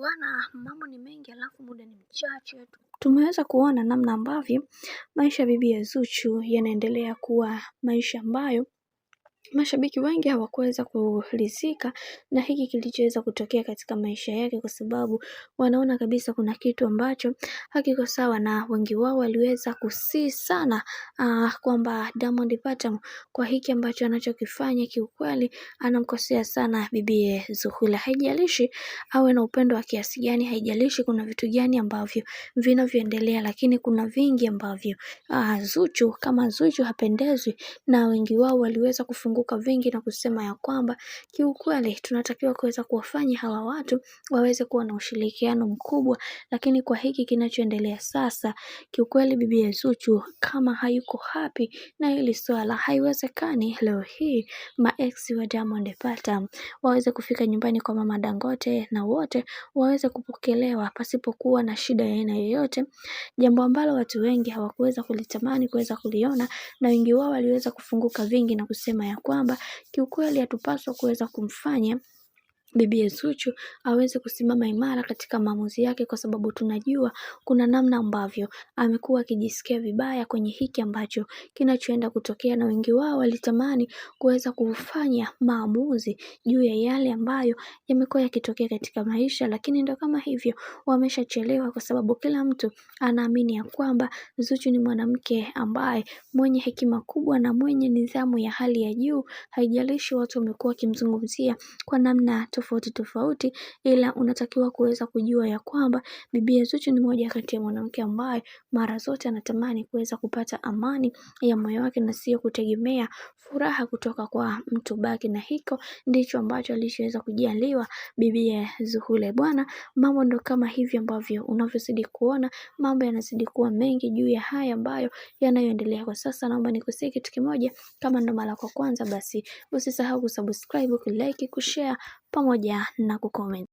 Bwana, mambo ni mengi alafu muda ni mchache. Tumeweza kuona namna ambavyo maisha ya bibi Zuchu yanaendelea kuwa maisha ambayo mashabiki wengi hawakuweza kuridhika na hiki kilichoweza kutokea katika maisha yake, kwa sababu wanaona kabisa kuna kitu ambacho hakiko sawa, na wengi wao waliweza kusii sana kwamba Diamond Platnumz kwa hiki ambacho anachokifanya kiukweli anamkosea sana bibi Zuhura. Haijalishi awe na upendo wa kiasi gani, haijalishi kuna vitu gani ambavyo vinavyoendelea, lakini kuna vingi ambavyo Zuchu kama Zuchu hapendezwi, na wengi wao waliweza kufunguka vingi na kusema ya kwamba kiukweli tunatakiwa kuweza kuwafanya hawa watu waweze kuwa na ushirikiano mkubwa. Lakini kwa hiki kinachoendelea sasa, kiukweli bibi Zuchu kama hayuko happy na hili swala, haiwezekani leo hii maex wa Diamond Platnumz waweze kufika nyumbani kwa mama Dangote na wote waweze kupokelewa pasipokuwa na shida ya aina yoyote, jambo ambalo watu wengi hawakuweza kulitamani kuweza kuliona, na wengi wao waliweza kufunguka vingi na kusema ya kwamba kiukweli hatupaswa kuweza kumfanya bibi Zuchu aweze kusimama imara katika maamuzi yake, kwa sababu tunajua kuna namna ambavyo amekuwa akijisikia vibaya kwenye hiki ambacho kinachoenda kutokea, na wengi wao walitamani kuweza kufanya maamuzi juu ya yale ambayo yamekuwa yakitokea katika maisha, lakini ndo kama hivyo wameshachelewa, kwa sababu kila mtu anaamini ya kwamba Zuchu ni mwanamke ambaye mwenye hekima kubwa na mwenye nidhamu ya hali ya juu. Haijalishi watu wamekuwa wakimzungumzia kwa namna tofauti tofauti, ila unatakiwa kuweza kujua ya kwamba bibi Zuchu ni moja kati ya mwanamke ambaye mara zote anatamani kuweza kupata amani ya moyo wake na sio kutegemea furaha kutoka kwa mtu baki, na hiko ndicho ambacho alishaweza kujaliwa bibi Zuhura. Bwana, mambo ndo kama hivi ambavyo unavyozidi kuona mambo yanazidi kuwa mengi juu ya haya ambayo yanayoendelea kwa sasa. Naomba nikusie kitu kimoja, kama ndo mara kwa kwanza, basi usisahau kusubscribe, kulike, kushare pamoja na kucomment.